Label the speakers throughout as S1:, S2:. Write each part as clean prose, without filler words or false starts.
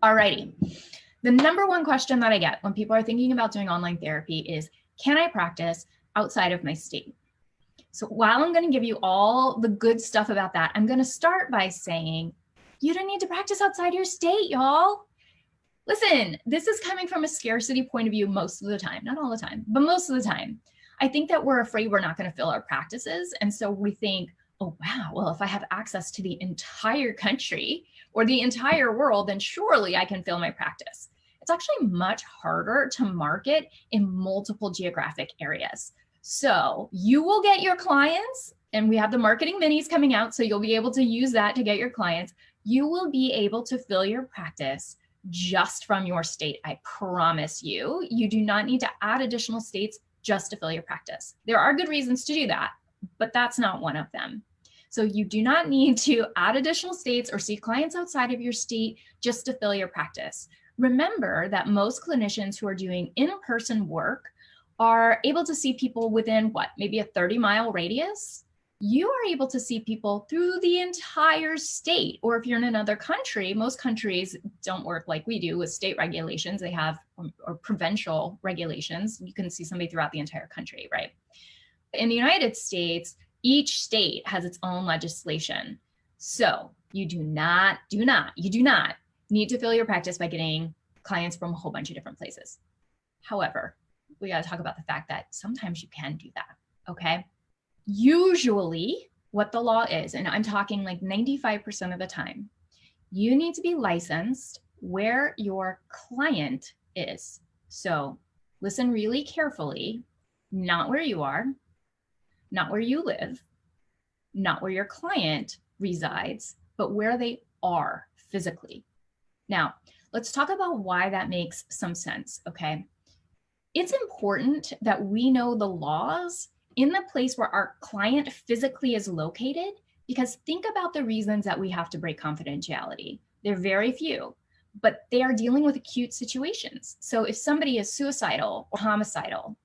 S1: Alrighty. The number one question that I get when people are thinking about doing online therapy is, can I practice outside of my state? So while I'm going to give you all the good stuff about that, I'm going to start by saying, you don't need to practice outside your state, y'all. Listen, this is coming from a scarcity point of view most of the time, not all the time, but most of the time. I think that we're afraid we're not going to fill our practices. And so we think, oh, wow, well, if I have access to the entire country or the entire world, then surely I can fill my practice. It's actually much harder to market in multiple geographic areas. So you will get your clients, and we have the marketing minis coming out, so you'll be able to use that to get your clients. You will be able to fill your practice just from your state. I promise you, you do not need to add additional states just to fill your practice. There are good reasons to do that, but that's not one of them. So you do not need to add additional states or see clients outside of your state just to fill your practice. Remember that most clinicians who are doing in-person work are able to see people within maybe a 30-mile radius. You are able to see people through the entire state. Or if you're in another country, most countries don't work like we do with state regulations. They have or provincial regulations. You can see somebody throughout the entire country, right? In the United States, each state has its own legislation. So you do not need to fill your practice by getting clients from a whole bunch of different places. However, we got to talk about the fact that sometimes you can do that, okay? Usually what the law is, and I'm talking like 95% of the time, you need to be licensed where your client is. So listen really carefully, not where you are, not where you live, not where your client resides, but where they are physically. Now, let's talk about why that makes some sense, okay? It's important that we know the laws in the place where our client physically is located, because think about the reasons that we have to break confidentiality. They're very few, but they are dealing with acute situations. So if somebody is suicidal or homicidal,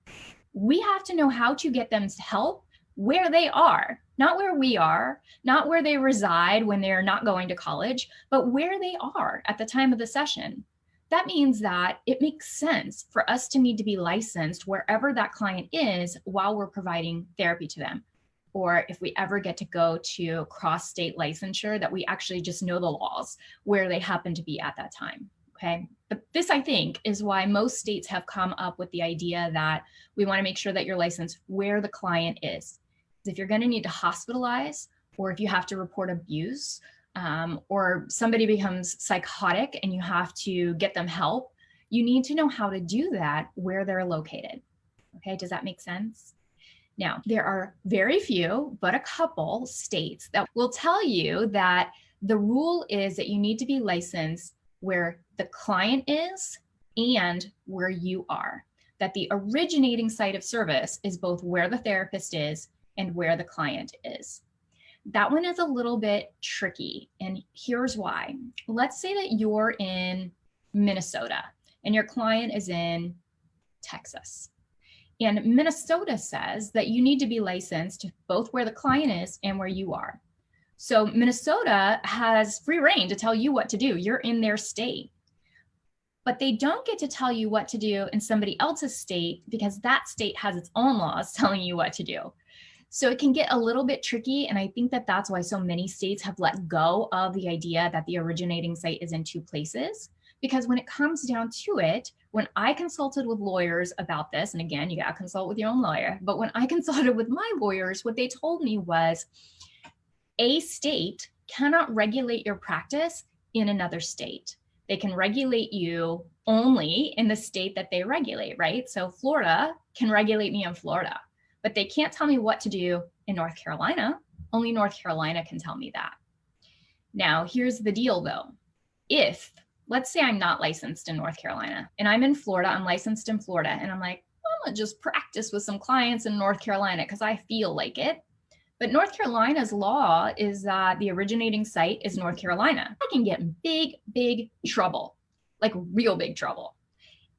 S1: we have to know how to get them help where they are, not where we are, not where they reside when they're not going to college, but where they are at the time of the session. That means that it makes sense for us to need to be licensed wherever that client is while we're providing therapy to them. Or if we ever get to go to cross-state licensure, that we actually just know the laws where they happen to be at that time, okay? But this, I think, is why most states have come up with the idea that we want to make sure that you're licensed where the client is. If you're going to need to hospitalize, or if you have to report abuse, or somebody becomes psychotic and you have to get them help, you need to know how to do that where they're located. Okay, does that make sense? Now, there are very few, but a couple states that will tell you that the rule is that you need to be licensed where the client is and where you are. That the originating site of service is both where the therapist is and where the client is. That one is a little bit tricky, and here's why. Let's say that you're in Minnesota and your client is in Texas. And Minnesota says that you need to be licensed both where the client is and where you are. So Minnesota has free reign to tell you what to do. You're in their state. But they don't get to tell you what to do in somebody else's state because that state has its own laws telling you what to do. So it can get a little bit tricky, and I think that that's why so many states have let go of the idea that the originating site is in two places. Because when it comes down to it, when I consulted with lawyers about this, and again, you got to consult with your own lawyer, but when I consulted with my lawyers, what they told me was a state cannot regulate your practice in another state. They can regulate you only in the state that they regulate, right? So Florida can regulate me in Florida, but they can't tell me what to do in North Carolina. Only North Carolina can tell me that. Now, here's the deal though. If, let's say I'm not licensed in North Carolina and I'm in Florida, I'm licensed in Florida, and I'm like, I'm gonna just practice with some clients in North Carolina because I feel like it. But North Carolina's law is that the originating site is North Carolina. I can get in big, big trouble, like real big trouble.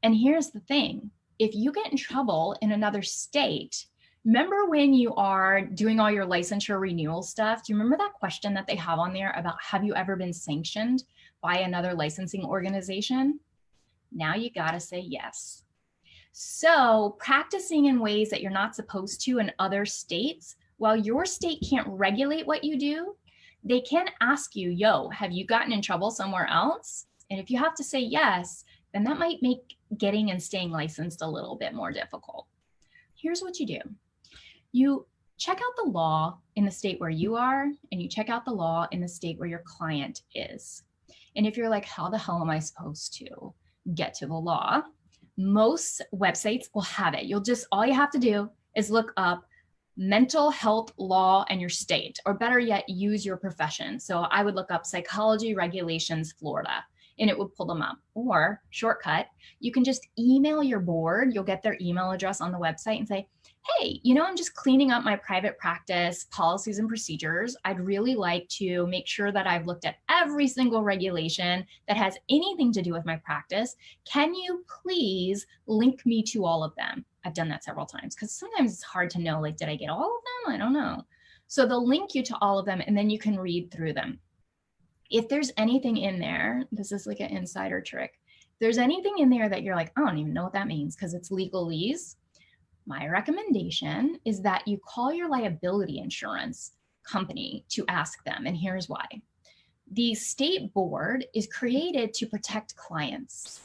S1: And here's the thing. If you get in trouble in another state, remember when you are doing all your licensure renewal stuff, do you remember that question that they have on there about have you ever been sanctioned by another licensing organization? Now you got to say yes. So practicing in ways that you're not supposed to in other states, while your state can't regulate what you do, they can ask you, yo, have you gotten in trouble somewhere else? And if you have to say yes, then that might make getting and staying licensed a little bit more difficult. Here's what you do. You check out the law in the state where you are, and you check out the law in the state where your client is. And if you're like, how the hell am I supposed to get to the law? Most websites will have it. All you have to do is look up mental health law and your state, or better yet, use your profession. So I would look up psychology regulations, Florida, and it would pull them up. Or shortcut, you can just email your board. You'll get their email address on the website and say, hey, I'm just cleaning up my private practice policies and procedures. I'd really like to make sure that I've looked at every single regulation that has anything to do with my practice. Can you please link me to all of them? I've done that several times because sometimes it's hard to know, like, did I get all of them? I don't know. So they'll link you to all of them, and then you can read through them. If there's anything in there, this is like an insider trick. If there's anything in there that you're like, I don't even know what that means because it's legalese, my recommendation is that you call your liability insurance company to ask them. And here's why. The state board is created to protect clients.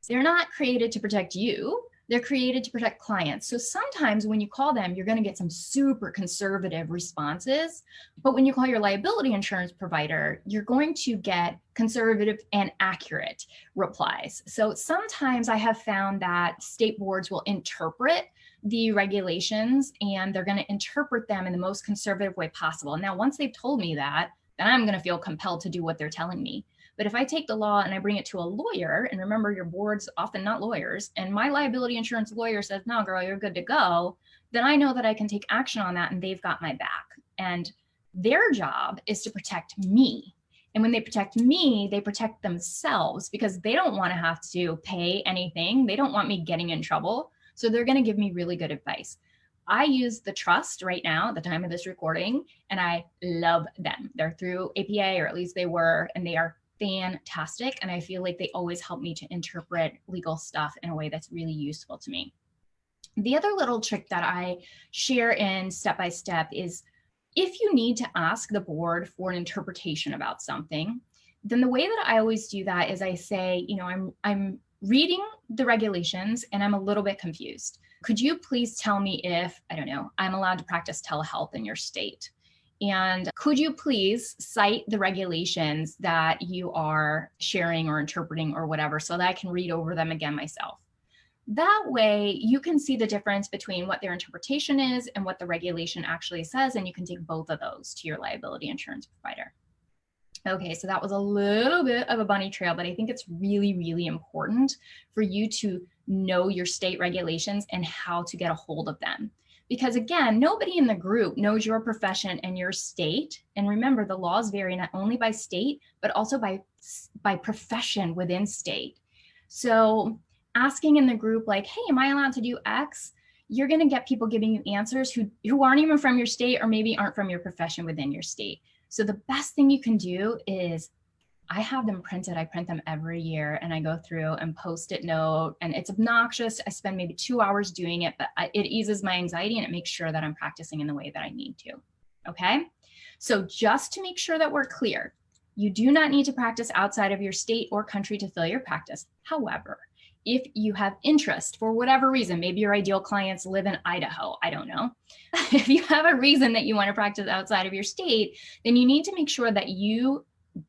S1: They're not created to protect you. They're created to protect clients. So sometimes when you call them, you're going to get some super conservative responses. But when you call your liability insurance provider, you're going to get conservative and accurate replies. So sometimes I have found that state boards will interpret the regulations, and they're going to interpret them in the most conservative way possible. Now, once they've told me that, then I'm going to feel compelled to do what they're telling me. But if I take the law and I bring it to a lawyer, and remember, your board's often not lawyers, and my liability insurance lawyer says, no, girl, you're good to go, then I know that I can take action on that, and they've got my back. And their job is to protect me. And when they protect me, they protect themselves because they don't want to have to pay anything. They don't want me getting in trouble. So they're going to give me really good advice. I use the Trust right now at the time of this recording, and I love them. They're through APA, or at least they were, and they are fantastic. And I feel like they always help me to interpret legal stuff in a way that's really useful to me. The other little trick that I share in step-by-step is if you need to ask the board for an interpretation about something, then the way that I always do that is I say, I'm reading the regulations and I'm a little bit confused. Could you please tell me if, I don't know, I'm allowed to practice telehealth in your state? And could you please cite the regulations that you are sharing or interpreting or whatever so that I can read over them again myself? That way you can see the difference between what their interpretation is and what the regulation actually says, and you can take both of those to your liability insurance provider. Okay, so that was a little bit of a bunny trail, but I think it's really, really important for you to know your state regulations and how to get a hold of them. Because again, nobody in the group knows your profession and your state. And remember, the laws vary not only by state, but also by profession within state. So asking in the group like, hey, am I allowed to do X? You're going to get people giving you answers who aren't even from your state or maybe aren't from your profession within your state. So the best thing you can do is I have them printed. I print them every year and I go through and post-it note, and it's obnoxious. I spend maybe 2 hours doing it, but it eases my anxiety and it makes sure that I'm practicing in the way that I need to. Okay. So just to make sure that we're clear, you do not need to practice outside of your state or country to fill your practice. However, if you have interest for whatever reason, maybe your ideal clients live in Idaho, I don't know. If you have a reason that you want to practice outside of your state, then you need to make sure that you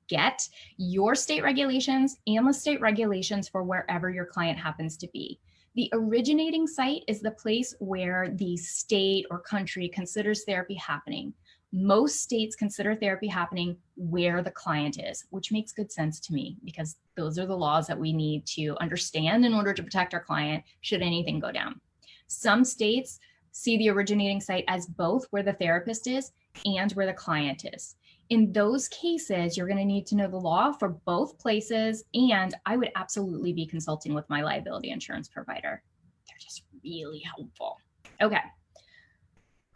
S1: get your state regulations and the state regulations for wherever your client happens to be. The originating site is the place where the state or country considers therapy happening. Most states consider therapy happening where the client is, which makes good sense to me because those are the laws that we need to understand in order to protect our client should anything go down. Some states see the originating site as both where the therapist is and where the client is. In those cases, you're going to need to know the law for both places, and I would absolutely be consulting with my liability insurance provider. They're just really helpful. Okay.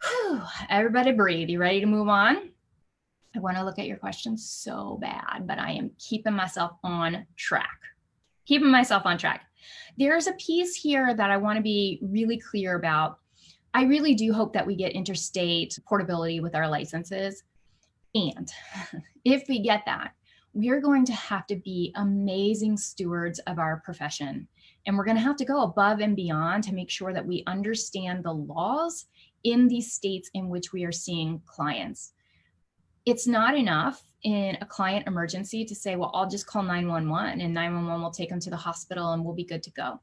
S1: Whew. Everybody breathe. You ready to move on? I want to look at your questions so bad, but I am keeping myself on track. Keeping myself on track. There's a piece here that I want to be really clear about. I really do hope that we get interstate portability with our licenses. And if we get that, we're going to have to be amazing stewards of our profession. And we're going to have to go above and beyond to make sure that we understand the laws in these states in which we are seeing clients. It's not enough in a client emergency to say, well, I'll just call 911 and 911 will take them to the hospital and we'll be good to go.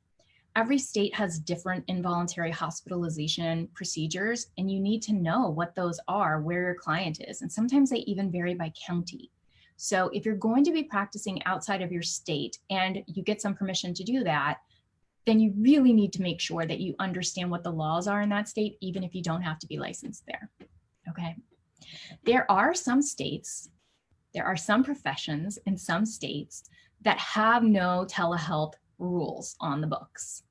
S1: Every state has different involuntary hospitalization procedures, and you need to know what those are, where your client is. And sometimes they even vary by county. So if you're going to be practicing outside of your state and you get some permission to do that, then you really need to make sure that you understand what the laws are in that state, even if you don't have to be licensed there. Okay. There are some states, there are some professions in some states that have no telehealth rules on the books.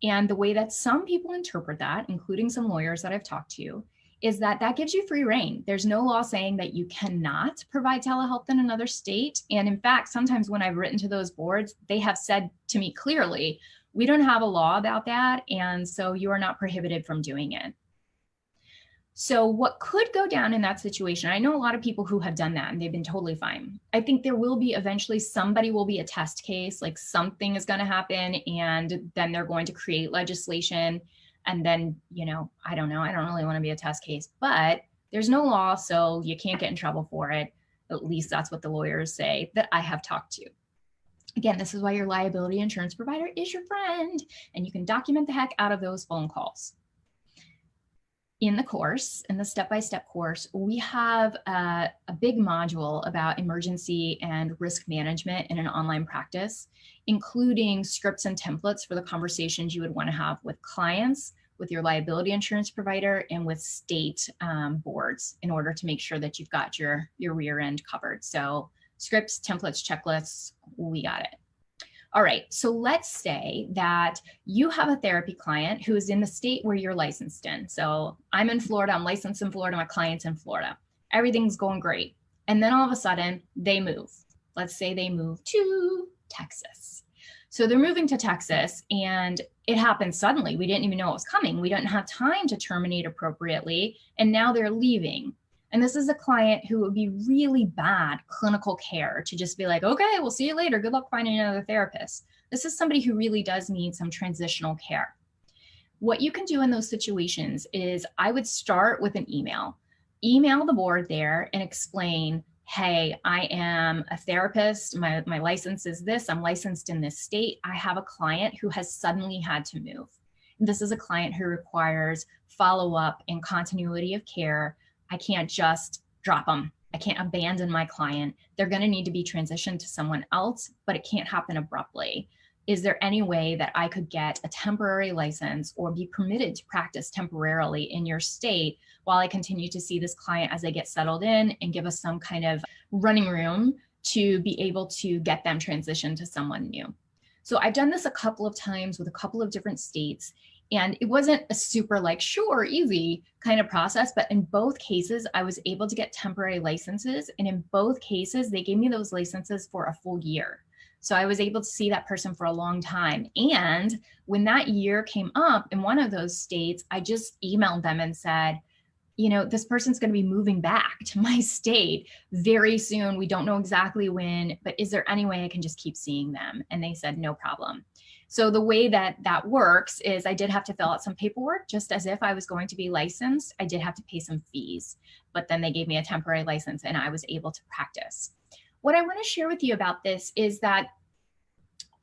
S1: And the way that some people interpret that, including some lawyers that I've talked to, is that that gives you free reign. There's no law saying that you cannot provide telehealth in another state. And in fact, sometimes when I've written to those boards, they have said to me clearly, we don't have a law about that. And so you are not prohibited from doing it. So what could go down in that situation, I know a lot of people who have done that and they've been totally fine. I think there will be eventually somebody will be a test case, like something is going to happen and then they're going to create legislation. And then, you know, I don't know, I don't really want to be a test case, but there's no law, so you can't get in trouble for it. At least that's what the lawyers say that I have talked to. Again, this is why your liability insurance provider is your friend, and you can document the heck out of those phone calls. In the course, in the step-by-step course, we have a big module about emergency and risk management in an online practice, including scripts and templates for the conversations you would want to have with clients, with your liability insurance provider, and with state boards in order to make sure that you've got your rear end covered. So scripts, templates, checklists, we got it. All right, so let's say that you have a therapy client who is in the state where you're licensed in. So I'm in Florida, I'm licensed in Florida, my client's in Florida. Everything's going great. And then all of a sudden they move. Let's say they move to Texas. So they're moving to Texas and it happened suddenly. We didn't even know it was coming. We didn't have time to terminate appropriately. And now they're leaving. And this is a client who would be really bad clinical care to just be like, okay, we'll see you later. Good luck finding another therapist. This is somebody who really does need some transitional care. What you can do in those situations is I would start with an email. Email the board there and explain, hey, I am a therapist. My license is this. I'm licensed in this state. I have a client who has suddenly had to move. This is a client who requires follow-up and continuity of care. I can't just drop them. I can't abandon my client. They're going to need to be transitioned to someone else, but it can't happen abruptly. Is there any way that I could get a temporary license or be permitted to practice temporarily in your state while I continue to see this client as they get settled in and give us some kind of running room to be able to get them transitioned to someone new? So I've done this a couple of times with a couple of different states. And it wasn't a super like, sure, easy kind of process, but in both cases, I was able to get temporary licenses. And in both cases, they gave me those licenses for a full year. So I was able to see that person for a long time. And when that year came up in one of those states, I just emailed them and said, you know, this person's going to be moving back to my state very soon. We don't know exactly when, but is there any way I can just keep seeing them? And they said, no problem. So the way that that works is I did have to fill out some paperwork just as if I was going to be licensed. I did have to pay some fees, but then they gave me a temporary license and I was able to practice. What I want to share with you about this is that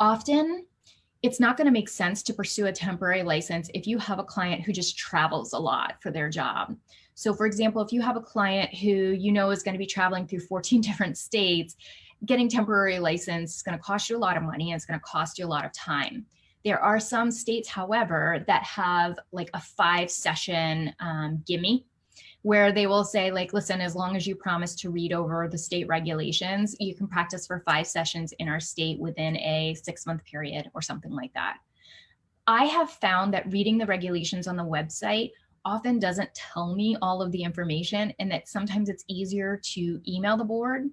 S1: often it's not going to make sense to pursue a temporary license if you have a client who just travels a lot for their job. So for example, if you have a client who you know is going to be traveling through 14 different states, getting temporary license is going to cost you a lot of money and it's going to cost you a lot of time. There are some states, however, that have like a 5-session gimme, where they will say like, listen, as long as you promise to read over the state regulations, you can practice for 5 sessions in our state within a 6-month period or something like that. I have found that reading the regulations on the website often doesn't tell me all of the information, and that sometimes it's easier to email the board.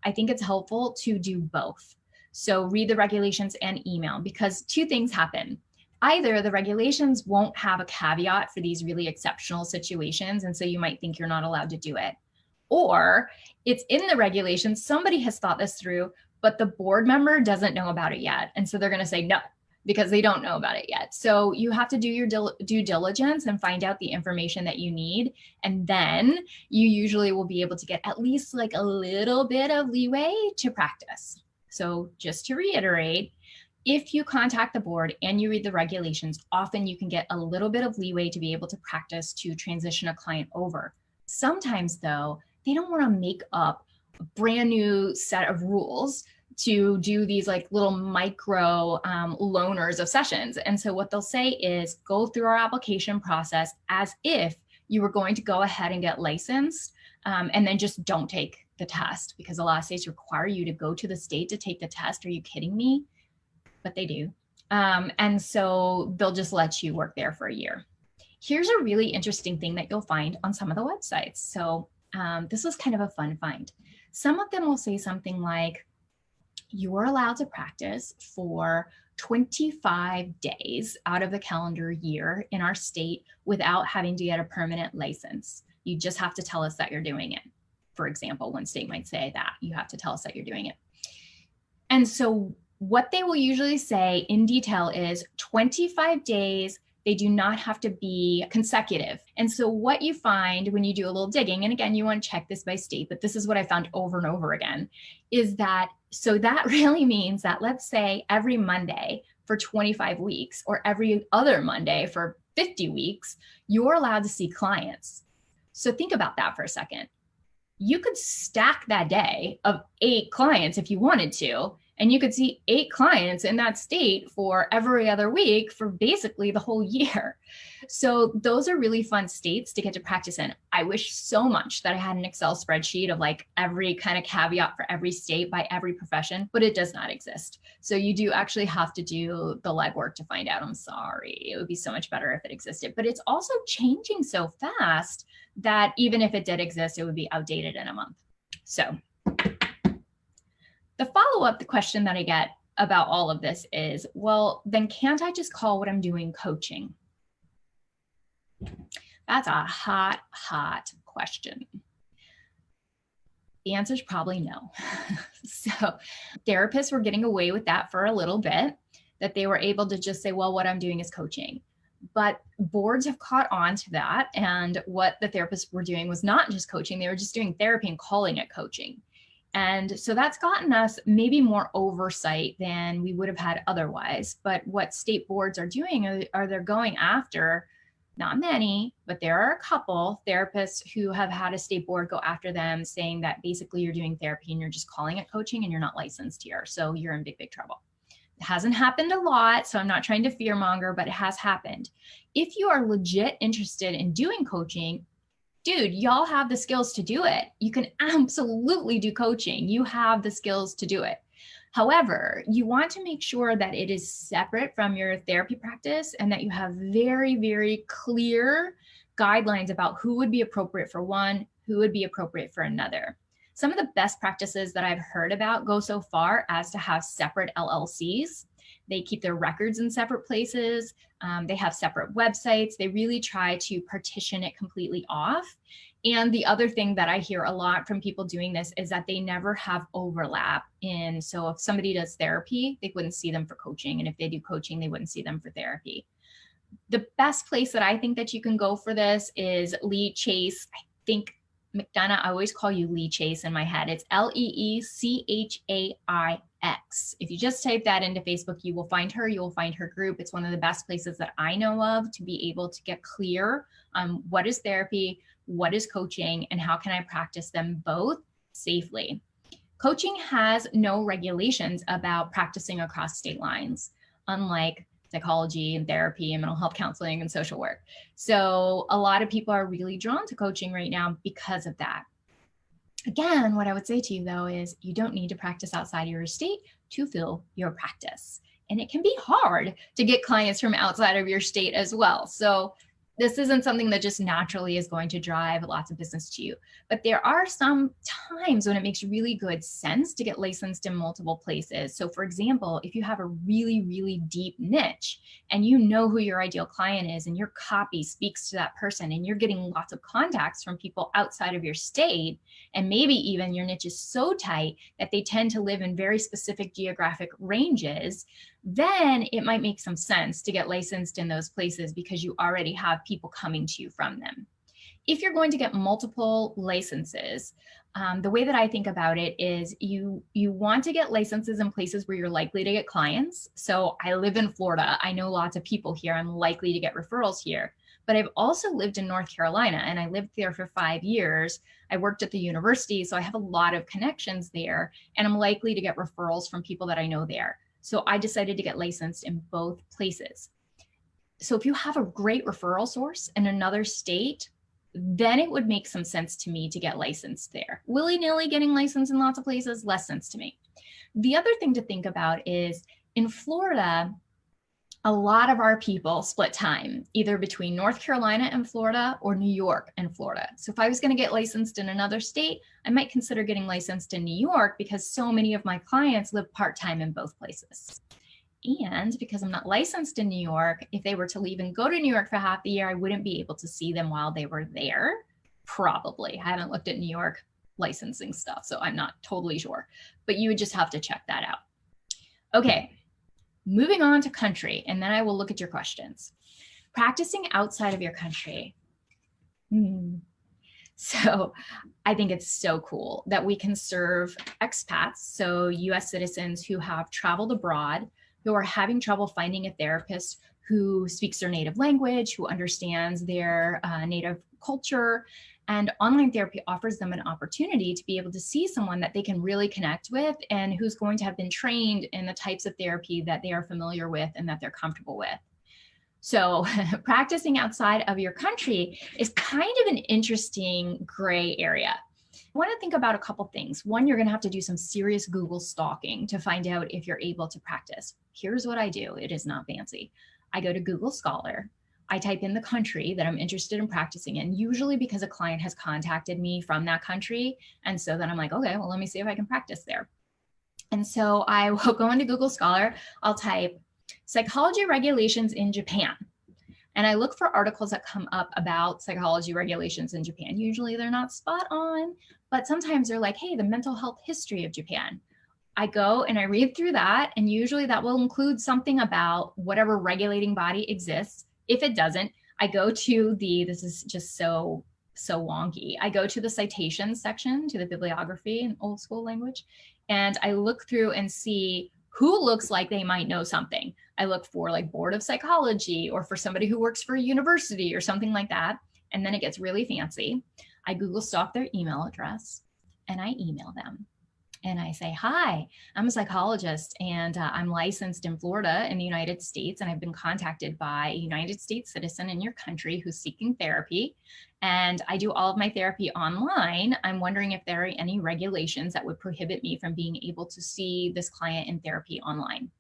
S1: I think it's helpful to do both. So read the regulations and email, because two things happen. Either the regulations won't have a caveat for these really exceptional situations, and so you might think you're not allowed to do it. Or it's in the regulations, somebody has thought this through, but the board member doesn't know about it yet. And so they're going to say no, because they don't know about it yet. So you have to do your due diligence and find out the information that you need. And then you usually will be able to get at least like a little bit of leeway to practice. So just to reiterate, if you contact the board and you read the regulations, often you can get a little bit of leeway to be able to practice to transition a client over. Sometimes though, they don't want to make up a brand new set of rules to do these like little micro loaners of sessions. And so what they'll say is go through our application process as if you were going to go ahead and get licensed, and then just don't take the test, because a lot of states require you to go to the state to take the test. Are you kidding me? But they do. And so they'll just let you work there for a year. Here's a really interesting thing that you'll find on some of the websites. So this was kind of a fun find. Some of them will say something like, you are allowed to practice for 25 days out of the calendar year in our state without having to get a permanent license. You just have to tell us that you're doing it. For example, one state might say that you have to tell us that you're doing it. And so what they will usually say in detail is 25 days. They do not have to be consecutive. And so what you find when you do a little digging, and again, you want to check this by state, but this is what I found over and over again, is that, so that really means that, let's say every Monday for 25 weeks or every other Monday for 50 weeks, you're allowed to see clients. So think about that for a second. You could stack that day of 8 clients if you wanted to, and you could see 8 clients in that state for every other week for basically the whole year. So those are really fun states to get to practice in. I wish so much that I had an Excel spreadsheet of like every kind of caveat for every state by every profession, but it does not exist. So you do actually have to do the legwork to find out. I'm sorry. It would be so much better if it existed, but it's also changing so fast that even if it did exist, it would be outdated in a month. So the follow-up question that I get about all of this is, well, then can't I just call what I'm doing coaching? That's a hot question. The answer is probably no. So therapists were getting away with that for a little bit, that they were able to just say, well, what I'm doing is coaching. But boards have caught on to that. And what the therapists were doing was not just coaching, they were just doing therapy and calling it coaching. And so that's gotten us maybe more oversight than we would have had otherwise. But what state boards are doing are they're going after, not many, but there are a couple therapists who have had a state board go after them, saying that basically you're doing therapy and you're just calling it coaching and you're not licensed here. So you're in big, big trouble. It hasn't happened a lot, so I'm not trying to fearmonger, but it has happened. If you are legit interested in doing coaching, dude, y'all have the skills to do it. You can absolutely do coaching. You have the skills to do it. However, you want to make sure that it is separate from your therapy practice and that you have very, very clear guidelines about who would be appropriate for one, who would be appropriate for another. Some of the best practices that I've heard about go so far as to have separate LLCs. They keep their records in separate places. They have separate websites. They really try to partition it completely off. And the other thing that I hear a lot from people doing this is that they never have overlap in, so if somebody does therapy, they wouldn't see them for coaching. And if they do coaching, they wouldn't see them for therapy. The best place that I think that you can go for this is Lee Chase. I think McDonough, I always call you Lee Chase in my head. It's LeeChaix. If you just type that into Facebook, you will find her. You will find her group. It's one of the best places that I know of to be able to get clear on what is therapy, what is coaching, and how can I practice them both safely. Coaching has no regulations about practicing across state lines, unlike psychology and therapy and mental health counseling and social work. So a lot of people are really drawn to coaching right now because of that. Again, what I would say to you though is you don't need to practice outside of your state to fill your practice. And it can be hard to get clients from outside of your state as well. So This isn't something that just naturally is going to drive lots of business to you. But there are some times when it makes really good sense to get licensed in multiple places. So for example, if you have a really, really deep niche and you know who your ideal client is and your copy speaks to that person and you're getting lots of contacts from people outside of your state, and maybe even your niche is so tight that they tend to live in very specific geographic ranges, then it might make some sense to get licensed in those places because you already have people coming to you from them. If you're going to get multiple licenses, the way that I think about it is you want to get licenses in places where you're likely to get clients. So I live in Florida. I know lots of people here. I'm likely to get referrals here. But I've also lived in North Carolina and I lived there for 5 years. I worked at the university, so I have a lot of connections there and I'm likely to get referrals from people that I know there. So I decided to get licensed in both places. So if you have a great referral source in another state, then it would make some sense to me to get licensed there. Willy-nilly getting licensed in lots of places, less sense to me. The other thing to think about is in Florida, a lot of our people split time either between North Carolina and Florida or New York and Florida. So if I was going to get licensed in another state, I might consider getting licensed in New York because so many of my clients live part-time in both places. And because I'm not licensed in New York, if they were to leave and go to New York for half the year, I wouldn't be able to see them while they were there. Probably. I haven't looked at New York licensing stuff, so I'm not totally sure, but you would just have to check that out. Okay. Moving on to country, and then I will look at your questions. Practicing outside of your country. So I think it's so cool that we can serve expats, so US citizens who have traveled abroad, who are having trouble finding a therapist who speaks their native language, who understands their native culture. And online therapy offers them an opportunity to be able to see someone that they can really connect with and who's going to have been trained in the types of therapy that they are familiar with and that they're comfortable with. So practicing outside of your country is kind of an interesting gray area. I want to think about a couple things. One, you're going to have to do some serious Google stalking to find out if you're able to practice. Here's what I do. It is not fancy. I go to Google Scholar. I type in the country that I'm interested in practicing in, usually because a client has contacted me from that country. And so then I'm like, okay, well, let me see if I can practice there. And so I will go into Google Scholar. I'll type psychology regulations in Japan. And I look for articles that come up about psychology regulations in Japan. Usually they're not spot on, but sometimes they're like, hey, the mental health history of Japan. I go and I read through that. And usually that will include something about whatever regulating body exists. If it doesn't, I go to this is just so wonky. I go to the citations section, to the bibliography in old school language, and I look through and see who looks like they might know something. I look for like Board of Psychology or for somebody who works for a university or something like that. And then it gets really fancy. I Google stalk their email address and I email them. And I say, hi, I'm a psychologist and I'm licensed in Florida in the United States. And I've been contacted by a United States citizen in your country who's seeking therapy. And I do all of my therapy online. I'm wondering if there are any regulations that would prohibit me from being able to see this client in therapy online.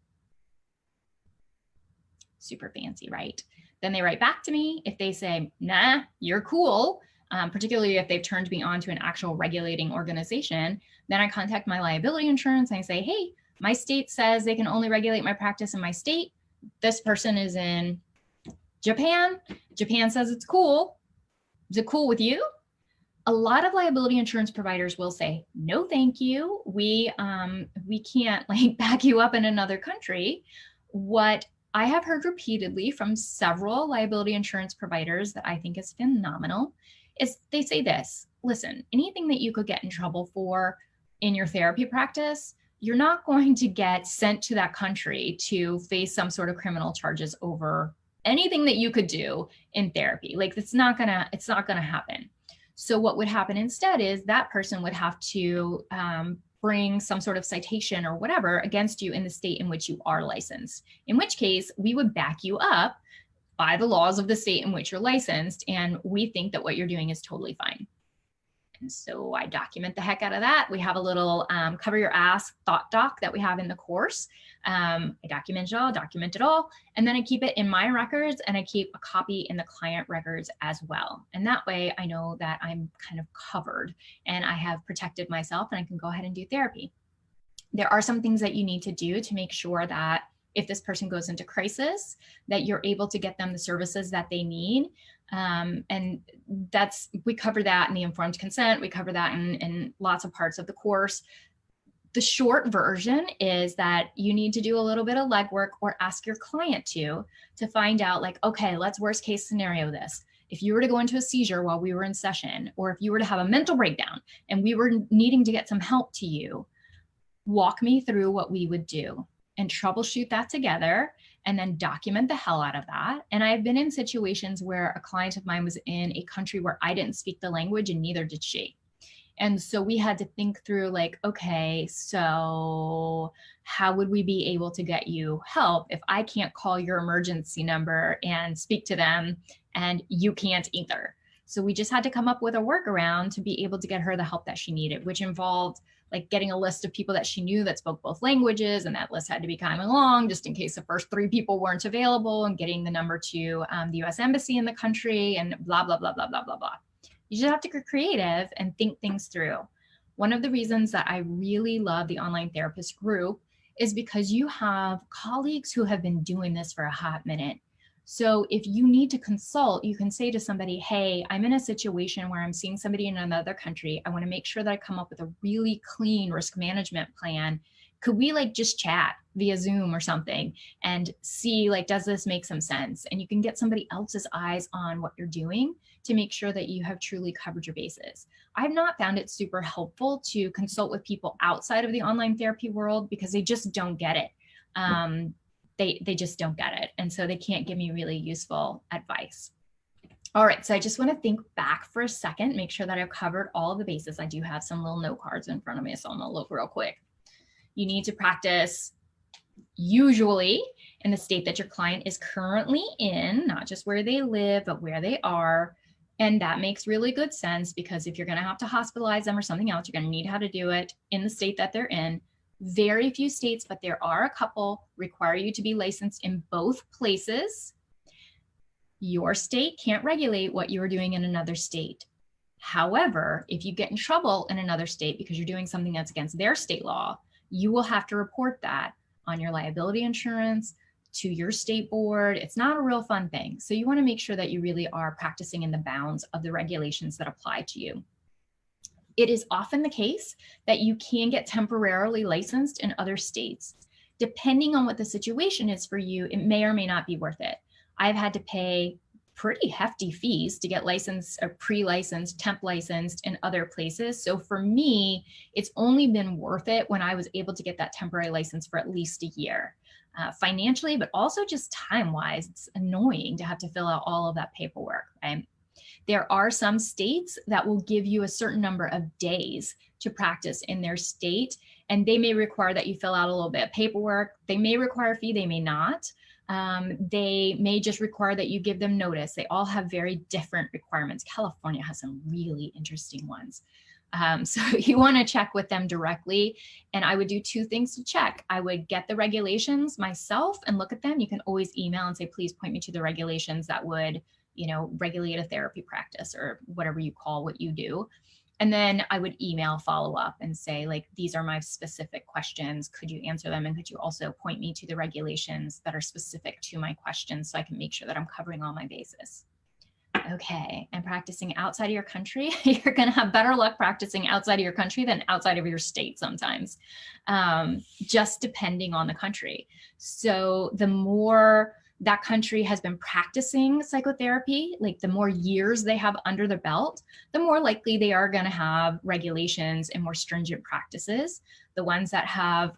S1: Super fancy, right? Then they write back to me. If they say, nah, you're cool, particularly if they've turned me on to an actual regulating organization, then I contact my liability insurance and I say, hey, my state says they can only regulate my practice in my state. This person is in Japan. Japan says it's cool. Is it cool with you? A lot of liability insurance providers will say, no, thank you. We can't like back you up in another country. What I have heard repeatedly from several liability insurance providers that I think is phenomenal is they say this: listen, anything that you could get in trouble for in your therapy practice, you're not going to get sent to that country to face some sort of criminal charges over anything that you could do in therapy. Like it's not gonna happen. So what would happen instead is that person would have to bring some sort of citation or whatever against you in the state in which you are licensed, in which case we would back you up by the laws of the state in which you're licensed. And we think that what you're doing is totally fine. And so I document the heck out of that. We have a little cover your ass thought doc that we have in the course. I document it all, and then I keep it in my records, and I keep a copy in the client records as well. And that way I know that I'm kind of covered and I have protected myself, and I can go ahead and do therapy. There are some things that you need to do to make sure that if this person goes into crisis, that you're able to get them the services that they need. And we cover that in the informed consent. We cover that in lots of parts of the course. The short version is that you need to do a little bit of legwork, or ask your client to find out, like, okay, let's worst case scenario this. If you were to go into a seizure while we were in session, or if you were to have a mental breakdown and we were needing to get some help to you, walk me through what we would do and troubleshoot that together, and then document the hell out of that. And I've been in situations where a client of mine was in a country where I didn't speak the language and neither did she. And so we had to think through, like, okay, so how would we be able to get you help if I can't call your emergency number and speak to them and you can't either? So we just had to come up with a workaround to be able to get her the help that she needed, which involved like getting a list of people that she knew that spoke both languages. And that list had to be kind of long, just in case the first 3 people weren't available, and getting the number to the US Embassy in the country, and blah, blah, blah, blah, blah, blah, blah. You just have to get creative and think things through. One of the reasons that I really love the online therapist group is because you have colleagues who have been doing this for a hot minute. So if you need to consult, you can say to somebody, hey, I'm in a situation where I'm seeing somebody in another country. I want to make sure that I come up with a really clean risk management plan. Could we like just chat via Zoom or something and see, like, does this make some sense? And you can get somebody else's eyes on what you're doing to make sure that you have truly covered your bases. I've not found it super helpful to consult with people outside of the online therapy world because they just don't get it. They just don't get it. And so they can't give me really useful advice. All right, so I just want to think back for a second, make sure that I've covered all of the bases. I do have some little note cards in front of me, so I'm gonna look real quick. You need to practice usually in the state that your client is currently in, not just where they live, but where they are. And that makes really good sense, because if you're going to have to hospitalize them or something else, you're going to need how to do it in the state that they're in. Very few states, but there are a couple, require you to be licensed in both places. Your state can't regulate what you are doing in another state. However, if you get in trouble in another state because you're doing something that's against their state law, you will have to report that on your liability insurance to your state board. It's not a real fun thing. So you want to make sure that you really are practicing in the bounds of the regulations that apply to you. It is often the case that you can get temporarily licensed in other states. Depending on what the situation is for you, it may or may not be worth it. I've had to pay pretty hefty fees to get licensed or pre-licensed, temp licensed in other places. So for me, it's only been worth it when I was able to get that temporary license for at least a year. Financially, but also just time-wise, it's annoying to have to fill out all of that paperwork, right? There are some states that will give you a certain number of days to practice in their state, and they may require that you fill out a little bit of paperwork. They may require a fee, they may not. They may just require that you give them notice. They all have very different requirements. California has some really interesting ones. So you want to check with them directly. And I would do 2 things to check. I would get the regulations myself and look at them. You can always email and say, please point me to the regulations that would, regulate a therapy practice or whatever you call what you do. And then I would email follow up and say, like, these are my specific questions. Could you answer them? And could you also point me to the regulations that are specific to my questions so I can make sure that I'm covering all my bases? Okay, and practicing outside of your country, you're going to have better luck practicing outside of your country than outside of your state sometimes, just depending on the country. So the more that country has been practicing psychotherapy, like the more years they have under their belt, the more likely they are going to have regulations and more stringent practices. The ones that have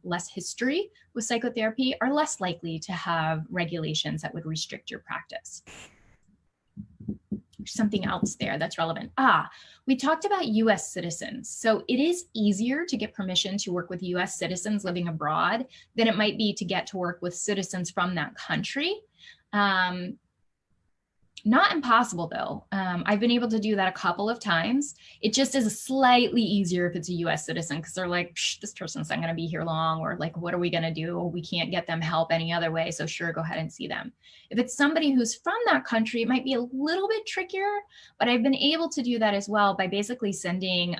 S1: less history with psychotherapy are less likely to have regulations that would restrict your practice. Something else there that's relevant. We talked about US citizens. So it is easier to get permission to work with US citizens living abroad than it might be to get to work with citizens from that country. Not impossible though. I've been able to do that a couple of times. It just is slightly easier if it's a US citizen, because they're like, this person's not going to be here long, or like, what are we going to do? We can't get them help any other way. So sure, go ahead and see them. If it's somebody who's from that country, it might be a little bit trickier, but I've been able to do that as well by basically sending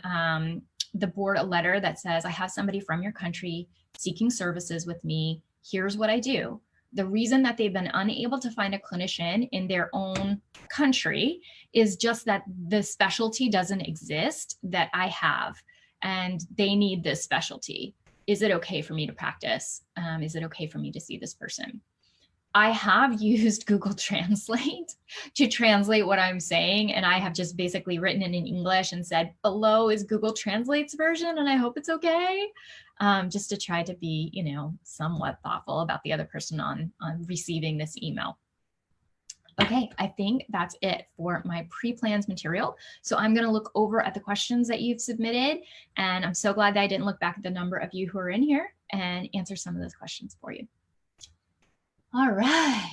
S1: the board a letter that says, I have somebody from your country seeking services with me. Here's what I do. The reason that they've been unable to find a clinician in their own country is just that the specialty doesn't exist that I have, and they need this specialty. Is it okay for me to practice? Is it okay for me to see this person? I have used Google Translate to translate what I'm saying, and I have just basically written it in English and said, below is Google Translate's version, and I hope it's okay. Just to try to be, you know, somewhat thoughtful about the other person on receiving this email. Okay, I think that's it for my pre-planned material. So I'm going to look over at the questions that you've submitted, and I'm so glad that I didn't look back at the number of you who are in here and answer some of those questions for you. All right.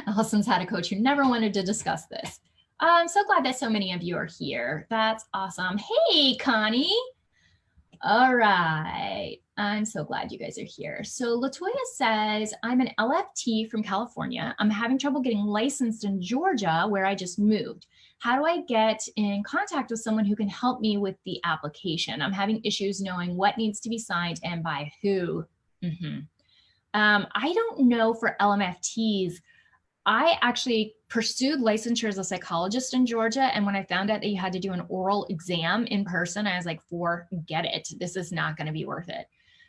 S1: Allison's had a coach who never wanted to discuss this. I'm so glad that so many of you are here. That's awesome. Hey, Connie. All right. I'm so glad you guys are here. So Latoya says, I'm an LFT from California. I'm having trouble getting licensed in Georgia, where I just moved. How do I get in contact with someone who can help me with the application? I'm having issues knowing what needs to be signed and by who. I don't know for LMFTs. I actually pursued licensure as a psychologist in Georgia. And when I found out that you had to do an oral exam in person, I was like, forget it. This is not going to be worth it.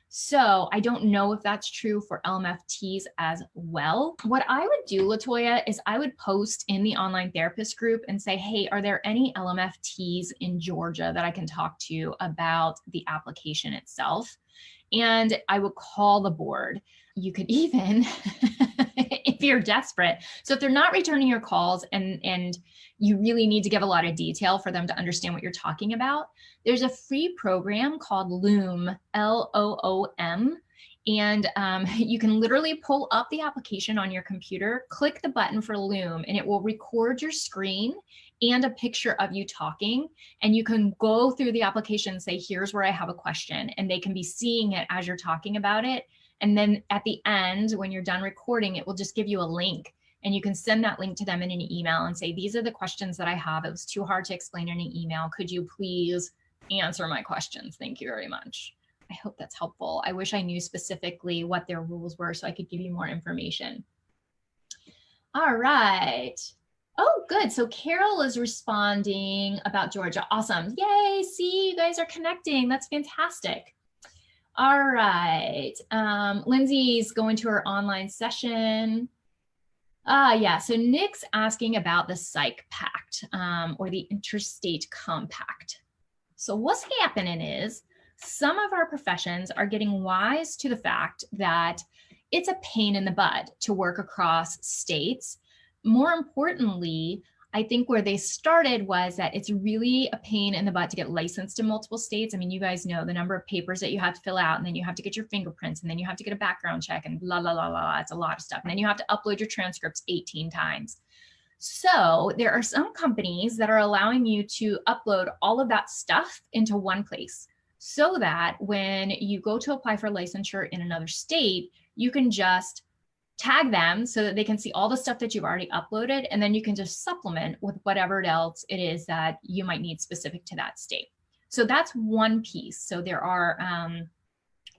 S1: So I don't know if that's true for LMFTs as well. What I would do, Latoya, is I would post in the online therapist group and say, hey, are there any LMFTs in Georgia that I can talk to about the application itself? And I would call the board. You could even, if you're desperate. So if they're not returning your calls and you really need to give a lot of detail for them to understand what you're talking about, there's a free program called Loom, L-O-O-M. And you can literally pull up the application on your computer, click the button for Loom, and it will record your screen and a picture of you talking. And you can go through the application and say, here's where I have a question. And they can be seeing it as you're talking about it. And then at the end, when you're done recording, it will just give you a link. And you can send that link to them in an email and say, these are the questions that I have. It was too hard to explain in an email. Could you please answer my questions? Thank you very much. I hope that's helpful. I wish I knew specifically what their rules were so I could give you more information. All right. Oh, good. So Carol is responding about Georgia. Awesome. Yay. See, you guys are connecting. That's fantastic. All right. Lindsay's going to her online session. Yeah, so Nick's asking about the psych pact or the interstate compact. So what's happening is some of our professions are getting wise to the fact that it's a pain in the butt to work across states. More importantly, I think where they started was that it's really a pain in the butt to get licensed in multiple states. I mean, you guys know the number of papers that you have to fill out, and then you have to get your fingerprints, and then you have to get a background check, and blah, blah, blah, blah. It's a lot of stuff. And then you have to upload your transcripts 18 times. So there are some companies that are allowing you to upload all of that stuff into one place so that when you go to apply for licensure in another state, you can just tag them so that they can see all the stuff that you've already uploaded, and then you can just supplement with whatever else it is that you might need specific to that state. So that's one piece. So there are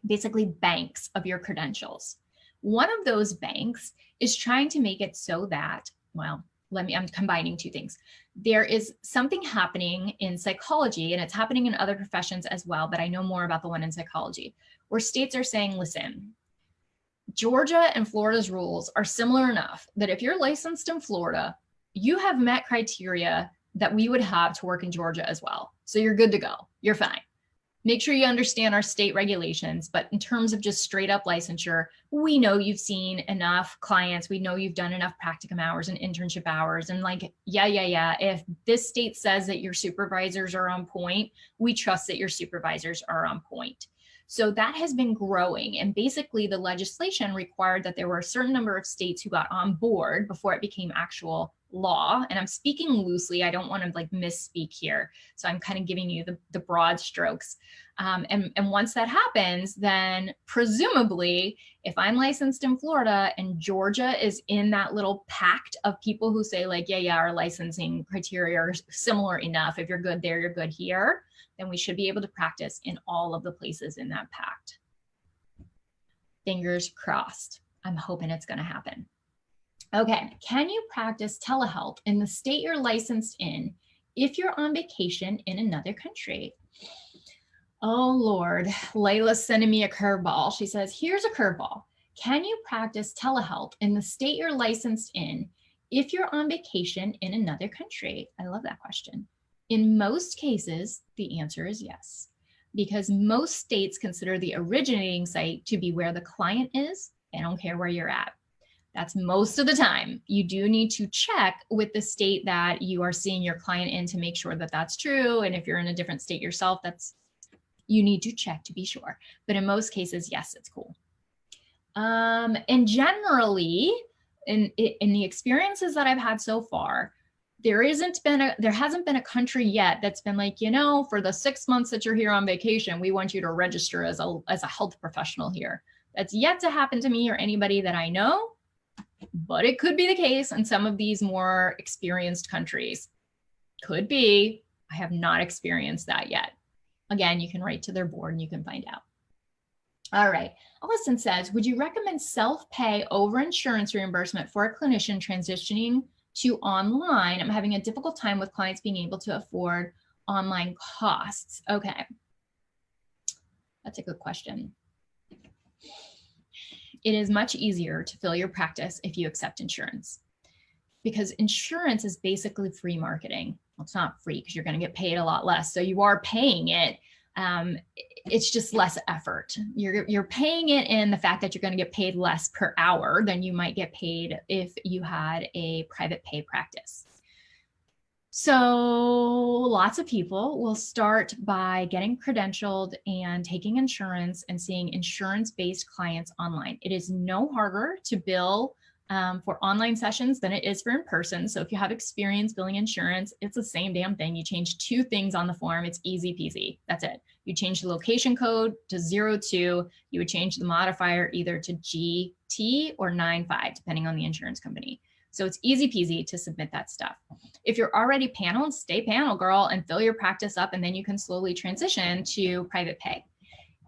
S1: basically banks of your credentials. One of those banks is trying to make it so that, well, I'm combining two things. There is something happening in psychology, and it's happening in other professions as well, but I know more about the one in psychology, where states are saying, listen, Georgia and Florida's rules are similar enough that if you're licensed in Florida, you have met criteria that we would have to work in Georgia as well. So you're good to go. You're fine. Make sure you understand our state regulations. But in terms of just straight up licensure, we know you've seen enough clients. We know you've done enough practicum hours and internship hours. And like, yeah. If this state says that your supervisors are on point, we trust that your supervisors are on point. So that has been growing. And basically the legislation required that there were a certain number of states who got on board before it became actual law. And I'm speaking loosely. I don't want to like misspeak here. So I'm kind of giving you the broad strokes. And once that happens, then presumably if I'm licensed in Florida and Georgia is in that little pact of people who say like, yeah, our licensing criteria are similar enough. If you're good there, you're good here, then we should be able to practice in all of the places in that pact. Fingers crossed. I'm hoping it's going to happen. Okay, can you practice telehealth in the state you're licensed in if you're on vacation in another country? Oh Lord, Layla's sending me a curveball. She says, here's a curveball. Can you practice telehealth in the state you're licensed in if you're on vacation in another country? I love that question. In most cases, the answer is yes, because most states consider the originating site to be where the client is. They don't care where you're at. That's most of the time. You do need to check with the state that you are seeing your client in to make sure that that's true. And if you're in a different state yourself, you need to check to be sure. But in most cases, yes, it's cool. And generally, in the experiences that I've had so far, there hasn't been a country yet that's been like, you know, for the 6 months that you're here on vacation, we want you to register as a health professional here. That's yet to happen to me or anybody that I know, but it could be the case in some of these more experienced countries. Could be. I have not experienced that yet. Again, you can write to their board and you can find out. All right. Allison says, would you recommend self-pay over insurance reimbursement for a clinician transitioning to online? I'm having a difficult time with clients being able to afford online costs. Okay. That's a good question. It is much easier to fill your practice if you accept insurance, because insurance is basically free marketing. Well, it's not free because you're going to get paid a lot less. So you are paying it. It's just less effort. You're paying it in the fact that you're going to get paid less per hour than you might get paid if you had a private pay practice. So lots of people will start by getting credentialed and taking insurance and seeing insurance-based clients online. It is no harder to bill for online sessions than it is for in-person. So if you have experience billing insurance, it's the same damn thing. You change 2 things on the form. It's easy peasy. That's it. You change the location code to 02. You would change the modifier either to GT or 95, depending on the insurance company. So it's easy peasy to submit that stuff. If you're already paneled, stay panel, girl, and fill your practice up, and then you can slowly transition to private pay.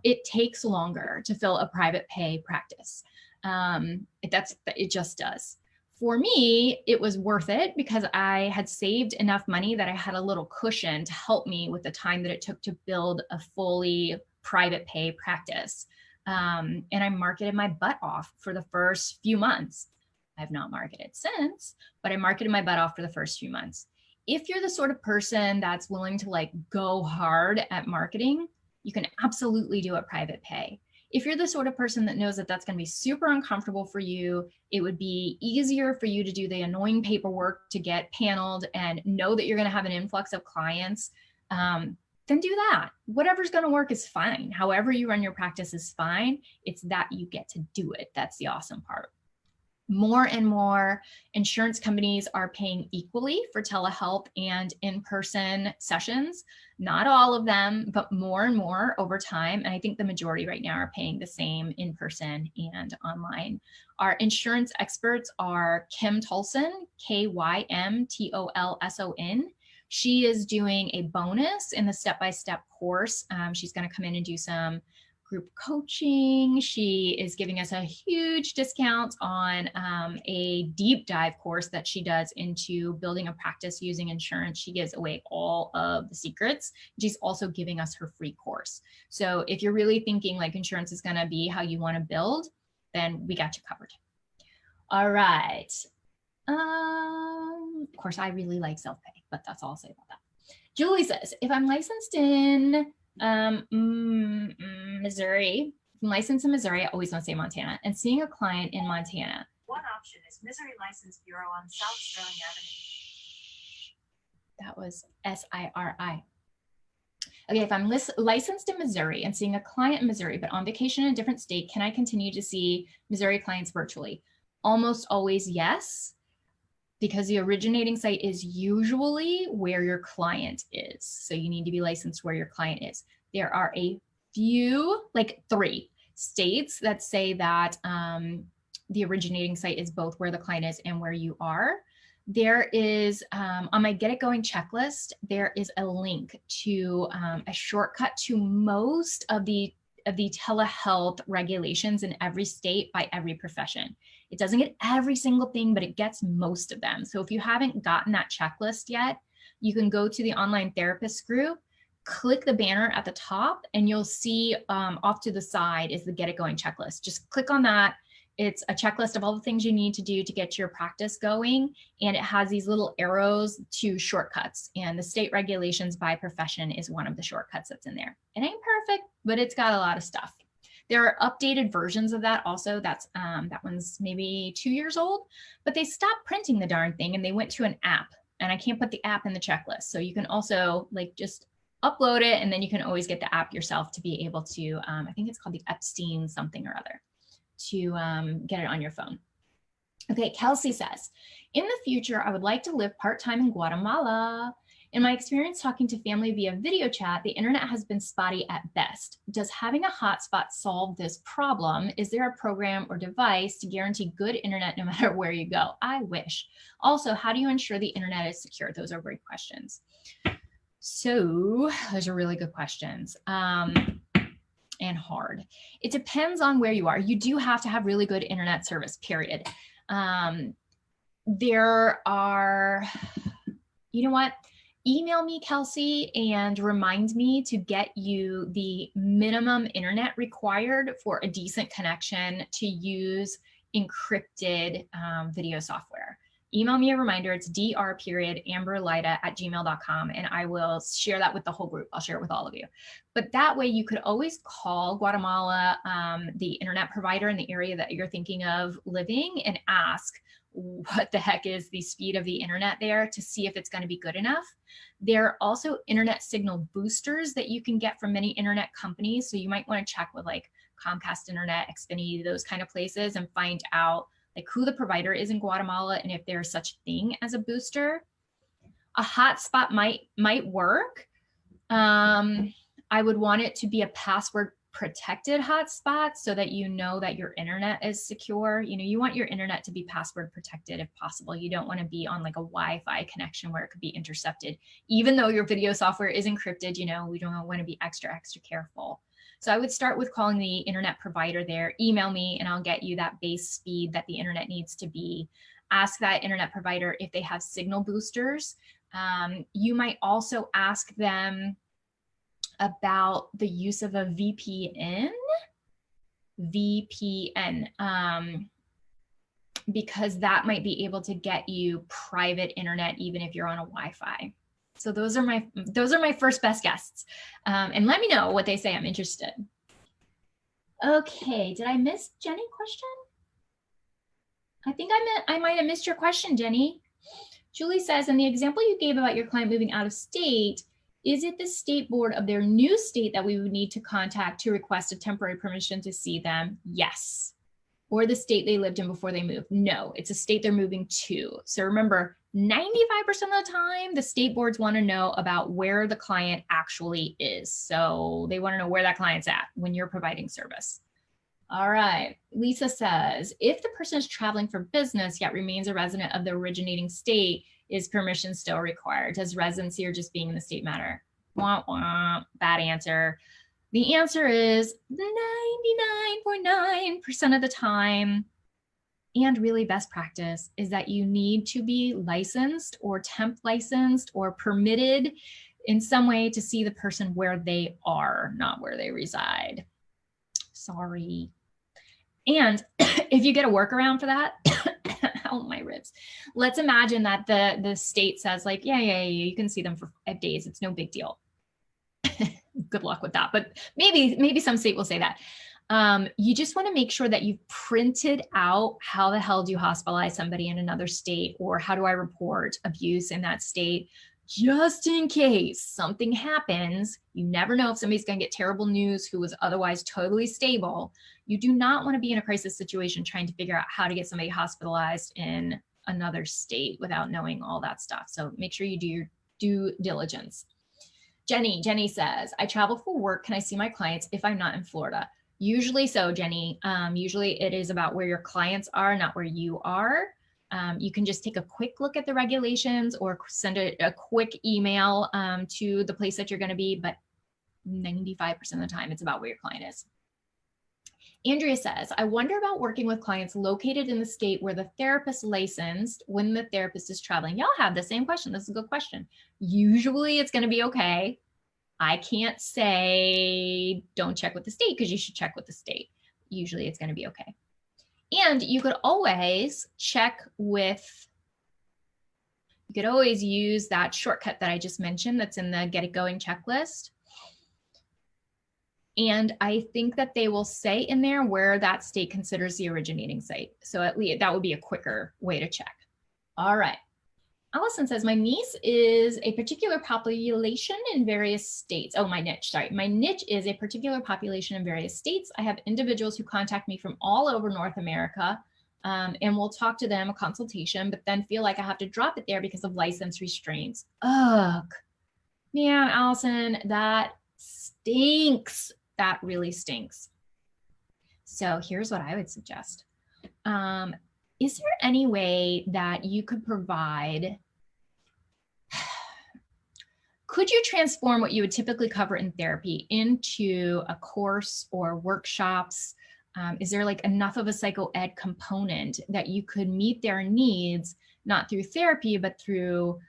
S1: It takes longer to fill a private pay practice. It just does. For me, it was worth it because I had saved enough money that I had a little cushion to help me with the time that it took to build a fully private pay practice. And I marketed my butt off for the first few months. I have not marketed since, but I marketed my butt off for the first few months. If you're the sort of person that's willing to like go hard at marketing, you can absolutely do a private pay. If you're the sort of person that knows that that's going to be super uncomfortable for you, it would be easier for you to do the annoying paperwork to get paneled and know that you're going to have an influx of clients, then do that. Whatever's going to work is fine. However you run your practice is fine. It's that you get to do it. That's the awesome part. More and more insurance companies are paying equally for telehealth and in-person sessions. Not all of them, but more and more over time. And I think the majority right now are paying the same in person and online. Our insurance experts are Kim Tolson, KYMTOLSON. She is doing a bonus in the step-by-step course. She's going to come in and do some group coaching. She is giving us a huge discount on a deep dive course that she does into building a practice using insurance. She gives away all of the secrets. She's also giving us her free course. So if you're really thinking like insurance is going to be how you want to build, then we got you covered. All right. Of course, I really like self-pay, but that's all I'll say about that. Julie says, if I'm licensed in Missouri, I'm licensed in Missouri, I always want to say Montana, and seeing a client in Montana. One option is Missouri License Bureau on South Sterling Avenue. That was SIRI. Okay, if I'm licensed in Missouri and seeing a client in Missouri, but on vacation in a different state, can I continue to see Missouri clients virtually? Almost always yes, because the originating site is usually where your client is. So you need to be licensed where your client is. There are a few, like 3 states that say that the originating site is both where the client is and where you are. There is, on my Get It Going checklist, there is a link to a shortcut to most of the telehealth regulations in every state by every profession. It doesn't get every single thing, but it gets most of them. So if you haven't gotten that checklist yet, you can go to the online therapist group, click the banner at the top, and you'll see off to the side is the Get It Going checklist. Just click on that. It's a checklist of all the things you need to do to get your practice going. And it has these little arrows to shortcuts. And the state regulations by profession is one of the shortcuts that's in there. It ain't perfect, but it's got a lot of stuff. There are updated versions of that also. That's that one's maybe 2 years old, but they stopped printing the darn thing and they went to an app. And I can't put the app in the checklist. So you can also like just upload it, and then you can always get the app yourself to be able to, I think it's called the Epstein something or other, to get it on your phone. Okay, Kelsey says, in the future, I would like to live part-time in Guatemala. In my experience talking to family via video chat, the internet has been spotty at best. Does having a hotspot solve this problem? Is there a program or device to guarantee good internet no matter where you go? I wish. Also, how do you ensure the internet is secure? Those are great questions. So those are really good questions. And hard. It depends on where you are. You do have to have really good internet service, period. There are, you know what? Email me, Kelsey, and remind me to get you the minimum internet required for a decent connection to use encrypted video software. Email me a reminder. It's dr.amberlida@gmail.com, and I will share that with the whole group. I'll share it with all of you. But that way you could always call Guatemala, the internet provider in the area that you're thinking of living, and ask what the heck is the speed of the internet there to see if it's going to be good enough. There are also internet signal boosters that you can get from many internet companies. So you might want to check with like Comcast Internet, Xfinity, those kind of places, and find out like who the provider is in Guatemala and if there's such a thing as a booster. A hotspot might work. I would want it to be a password protected hotspot so that you know that your internet is secure. You know, you want your internet to be password protected if possible. You don't want to be on like a Wi-Fi connection where it could be intercepted. Even though your video software is encrypted, you know, we don't want to be extra careful. So I would start with calling the internet provider there, email me, and I'll get you that base speed that the internet needs to be. Ask that internet provider if they have signal boosters. You might also ask them about the use of a VPN, because that might be able to get you private internet even if you're on a Wi-Fi. So those are my first best guesses. And let me know what they say. I'm interested. Okay, did I miss Jenny's question? I think I might have missed your question, Jenny. Julie says, in the example you gave about your client moving out of state, is it the state board of their new state that we would need to contact to request a temporary permission to see them? Yes. Or the state they lived in before they moved? No, it's a state they're moving to. So remember, 95% of the time, the state boards want to know about where the client actually is. So they want to know where that client's at when you're providing service. All right, Lisa says, if the person is traveling for business yet remains a resident of the originating state, is permission still required? Does residency or just being in the state matter? Wah, wah. Bad answer. The answer is 99.9% of the time, and really best practice, is that you need to be licensed or temp licensed or permitted in some way to see the person where they are, not where they reside. Sorry. And if you get a workaround for that, oh, my ribs. Let's imagine that the state says like, yeah, you can see them for 5 days. It's no big deal. Good luck with that. But maybe some state will say that. You just want to make sure that you've printed out how the hell do you hospitalize somebody in another state, or how do I report abuse in that state? just in case something happens. You never know if somebody's going to get terrible news who was otherwise totally stable. You do not want to be in a crisis situation trying to figure out how to get somebody hospitalized in another state without knowing all that stuff. So make sure you do your due diligence. Jenny says, I travel for work. Can I see my clients if I'm not in Florida? Usually so, Jenny. Usually it is about where your clients are, not where you are. You can just take a quick look at the regulations or send a quick email to the place that you're going to be, but 95% of the time it's about where your client is. Andrea says, I wonder about working with clients located in the state where the therapist licensed when the therapist is traveling. Y'all have the same question. This is a good question. Usually it's going to be okay. I can't say don't check with the state because you should check with the state. Usually it's going to be okay. And you could always check with, you could always use that shortcut that I just mentioned that's in the Get It Going checklist. And I think that they will say in there where that state considers the originating site. So at least that would be a quicker way to check. All right. Allison says, my niche is a particular population in various states. Oh, my niche, sorry. My niche is a particular population in various states. I have individuals who contact me from all over North America and we'll talk to them, a consultation, but then feel like I have to drop it there because of license restraints. Ugh, man, Allison, that stinks. That really stinks. So here's what I would suggest. Is there any way that you could provide, could you transform what you would typically cover in therapy into a course or workshops? Is there like enough of a psycho-ed component that you could meet their needs, not through therapy, but through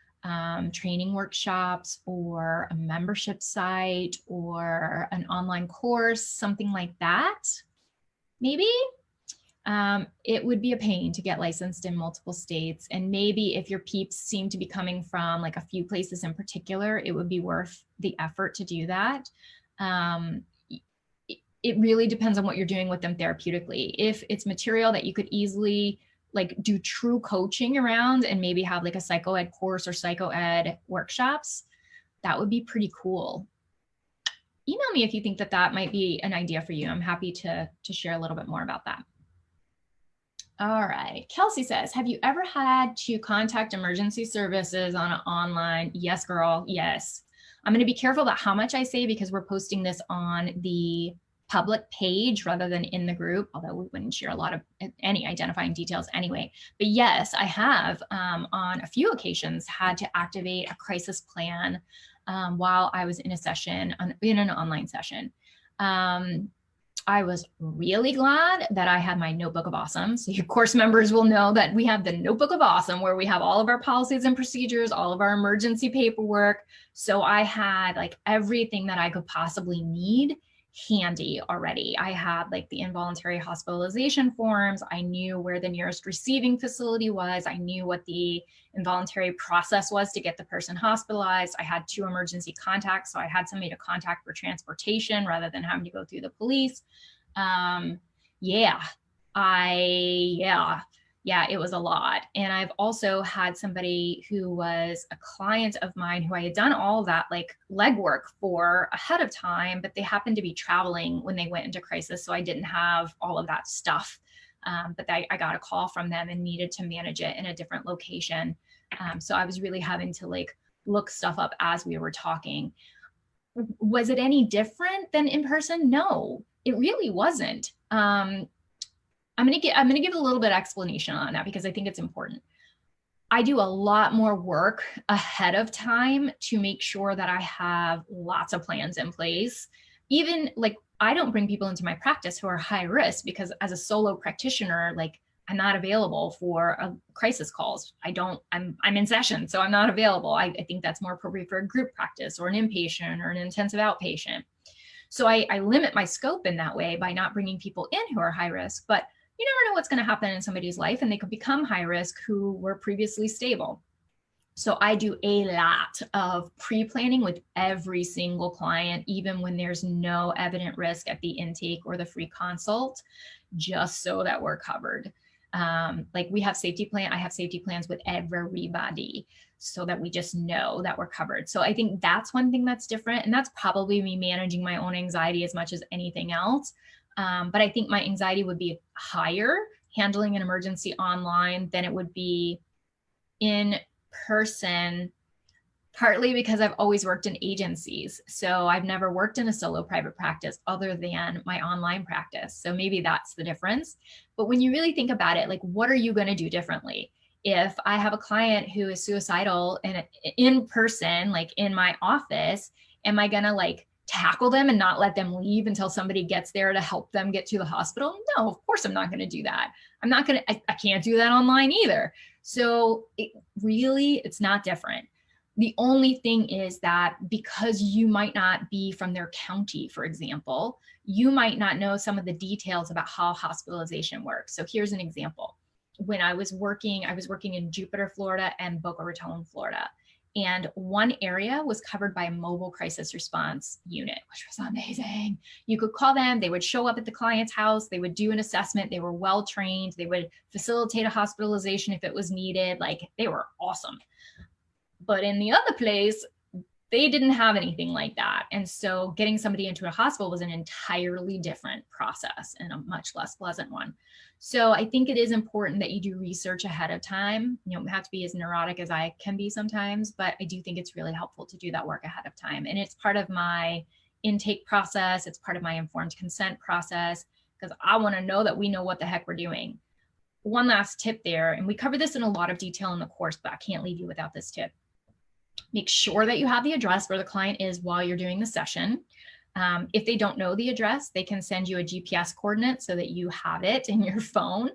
S1: training workshops or a membership site or an online course, something like that? Maybe. It would be a pain to get licensed in multiple states. And maybe if your peeps seem to be coming from like a few places in particular, it would be worth the effort to do that. It really depends on what you're doing with them therapeutically. If it's material that you could easily like do true coaching around and maybe have like a psycho-ed course or psycho-ed workshops, that would be pretty cool. Email me if you think that that might be an idea for you. I'm happy to share a little bit more about that. All right. Kelsey says, have you ever had to contact emergency services on an online? Yes, girl. Yes. I'm going to be careful about how much I say because we're posting this on the public page rather than in the group, although we wouldn't share a lot of any identifying details anyway. But yes, I have on a few occasions had to activate a crisis plan while I was in a session, in an online session. I was really glad that I had my Notebook of Awesome. So your course members will know that we have the Notebook of Awesome where we have all of our policies and procedures, all of our emergency paperwork. So I had like everything that I could possibly need handy already. I had like the involuntary hospitalization forms. I knew where the nearest receiving facility was. I knew what the involuntary process was to get the person hospitalized. I had 2 emergency contacts. So I had somebody to contact for transportation rather than having to go through the police. Yeah, it was a lot. And I've also had somebody who was a client of mine who I had done all that like legwork for ahead of time, but they happened to be traveling when they went into crisis. So I didn't have all of that stuff. But I got a call from them and needed to manage it in a different location. So I was really having to like look stuff up as we were talking. Was it any different than in person? No, it really wasn't. I'm going to give a little bit of explanation on that because I think it's important. I do a lot more work ahead of time to make sure that I have lots of plans in place. Even like I don't bring people into my practice who are high risk because as a solo practitioner, like I'm not available for crisis calls. I'm in session, so I'm not available. I think that's more appropriate for a group practice or an inpatient or an intensive outpatient. So I limit my scope in that way by not bringing people in who are high risk, but you never know what's going to happen in somebody's life and they could become high risk who were previously stable. So I do a lot of pre-planning with every single client, even when there's no evident risk at the intake or the free consult, just so that we're covered. Like we have safety plan. I have safety plans with everybody so that we just know that we're covered. So I think that's one thing that's different. And that's probably me managing my own anxiety as much as anything else. But I think my anxiety would be higher handling an emergency online than it would be in person, partly because I've always worked in agencies. So I've never worked in a solo private practice other than my online practice. So maybe that's the difference. But when you really think about it, like, what are you going to do differently? If I have a client who is suicidal and in person, like in my office, am I going to like tackle them and not let them leave until somebody gets there to help them get to the hospital? No, of course I'm not going to do that. I can't do that online either. So it's not different. The only thing is that because you might not be from their county, for example, you might not know some of the details about how hospitalization works. So here's an example. When I was working in Jupiter, Florida and Boca Raton, Florida. And one area was covered by a mobile crisis response unit, which was amazing. You could call them, they would show up at the client's house, they would do an assessment, they were well trained, they would facilitate a hospitalization if it was needed. Like, they were awesome. But in the other place, they didn't have anything like that. And so getting somebody into a hospital was an entirely different process and a much less pleasant one. So I think it is important that you do research ahead of time. You don't have to be as neurotic as I can be sometimes, but I do think it's really helpful to do that work ahead of time. And it's part of my intake process. It's part of my informed consent process, because I want to know that we know what the heck we're doing. One last tip there, and we cover this in a lot of detail in the course, but I can't leave you without this tip. Make sure that you have the address where the client is while you're doing the session. If they don't know the address, they can send you a GPS coordinate so that you have it in your phone.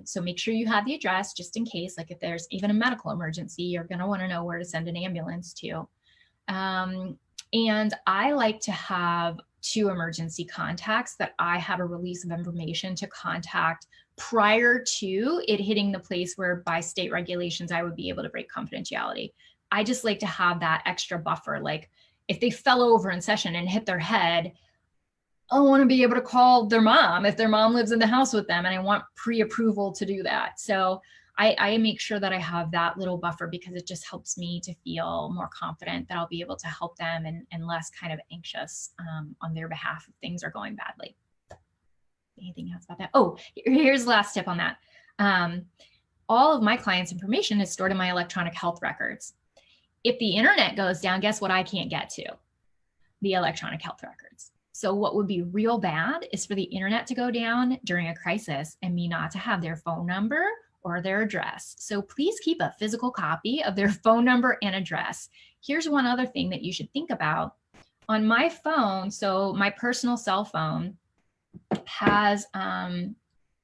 S1: So make sure you have the address just in case, like if there's even a medical emergency, you're going to want to know where to send an ambulance to. And I like to have 2 emergency contacts that I have a release of information to contact prior to it hitting the place where by state regulations, I would be able to break confidentiality. I just like to have that extra buffer. Like if they fell over in session and hit their head, I want to be able to call their mom if their mom lives in the house with them, and I want pre-approval to do that. So I make sure that I have that little buffer because it just helps me to feel more confident that I'll be able to help them and less kind of anxious on their behalf if things are going badly. Anything else about that? Oh, here's the last tip on that. All of my clients' information is stored in my electronic health records. If the internet goes down, guess what I can't get to? The electronic health records. So what would be real bad is for the internet to go down during a crisis and me not to have their phone number or their address. So please keep a physical copy of their phone number and address. Here's one other thing that you should think about. On my phone, so my personal cell phone has an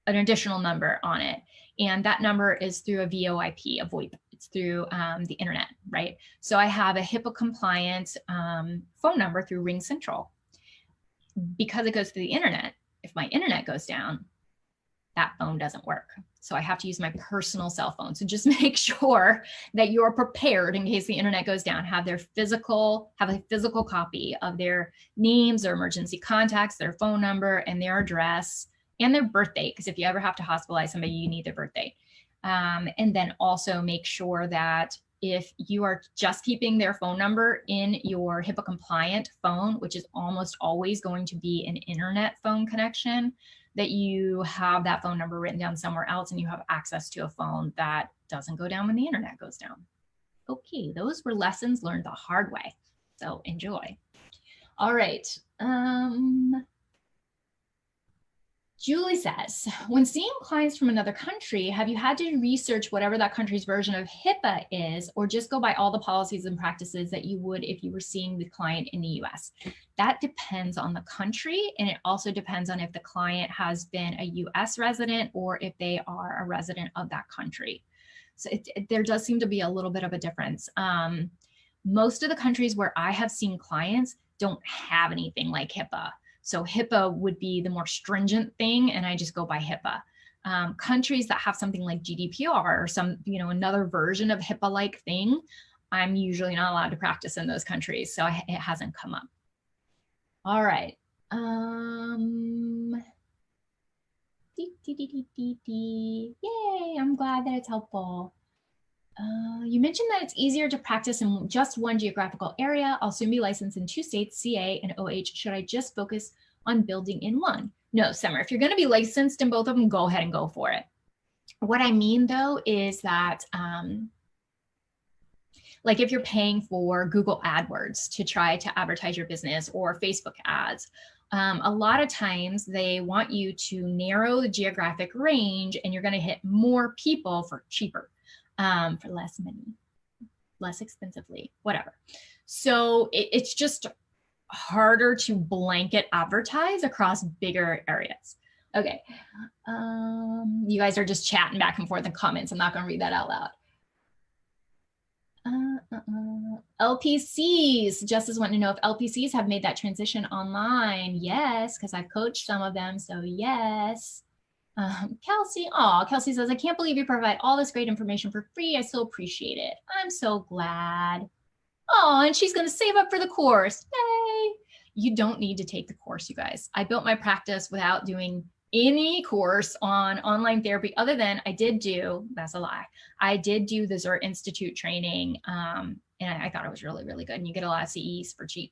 S1: additional number on it. And that number is through a VoIP, a VoIP. It's through the internet, right? So I have a HIPAA compliant phone number through Ring Central. Because it goes through the internet, if my internet goes down, that phone doesn't work. So I have to use my personal cell phone. So just make sure that you're prepared in case the internet goes down. Have a physical copy of their names, their emergency contacts, their phone number, and their address, and their birthday. Because if you ever have to hospitalize somebody, you need their birthday. And then also make sure that if you are just keeping their phone number in your HIPAA compliant phone, which is almost always going to be an internet phone connection, that you have that phone number written down somewhere else and you have access to a phone that doesn't go down when the internet goes down. Okay, those were lessons learned the hard way. So enjoy. All right. Julie says, when seeing clients from another country, have you had to research whatever that country's version of HIPAA is, or just go by all the policies and practices that you would if you were seeing the client in the US? That depends on the country, and it also depends on if the client has been a US resident or if they are a resident of that country. So there does seem to be a little bit of a difference. Most of the countries where I have seen clients don't have anything like HIPAA. So HIPAA would be the more stringent thing, and I just go by HIPAA. Countries that have something like GDPR or some, another version of HIPAA-like thing, I'm usually not allowed to practice in those countries, so it hasn't come up. All right. Yay, I'm glad that it's helpful. You mentioned that it's easier to practice in just one geographical area. I'll soon be licensed in 2 states, CA and OH. Should I just focus on building in one? No, Summer, if you're going to be licensed in both of them, go ahead and go for it. What I mean, though, is that like if you're paying for Google AdWords to try to advertise your business or Facebook ads, a lot of times they want you to narrow the geographic range and you're going to hit more people for cheaper, for less money, less expensively, whatever. So it's just harder to blanket advertise across bigger areas. Okay. You guys are just chatting back and forth in comments. I'm not going to read that out loud. LPCs. Justice wanting to know if LPCs have made that transition online. Yes, because I've coached some of them. So yes. Kelsey. Oh, Kelsey says, I can't believe you provide all this great information for free. I so appreciate it. I'm so glad. Oh, and she's going to save up for the course. Yay. You don't need to take the course, you guys. I built my practice without doing any course on online therapy other than I did do, that's a lie, I did do the Zurt Institute training, and I thought it was really, really good, and you get a lot of CEs for cheap.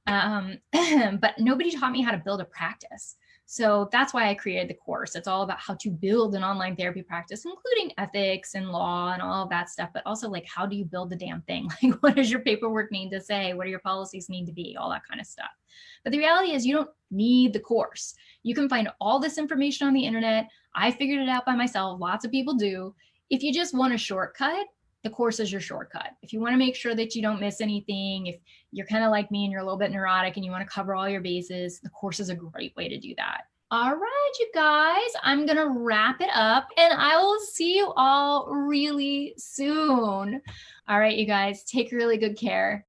S1: But nobody taught me how to build a practice. So that's why I created the course. It's all about how to build an online therapy practice, including ethics and law and all of that stuff, but also like, how do you build the damn thing? Like, what does your paperwork need to say? What do your policies need to be? All that kind of stuff. But the reality is you don't need the course. You can find all this information on the internet. I figured it out by myself. Lots of people do. If you just want a shortcut, the course is your shortcut. If you want to make sure that you don't miss anything, if you're kind of like me and you're a little bit neurotic and you want to cover all your bases, the course is a great way to do that. All right, you guys, I'm going to wrap it up and I will see you all really soon. All right, you guys, take really good care.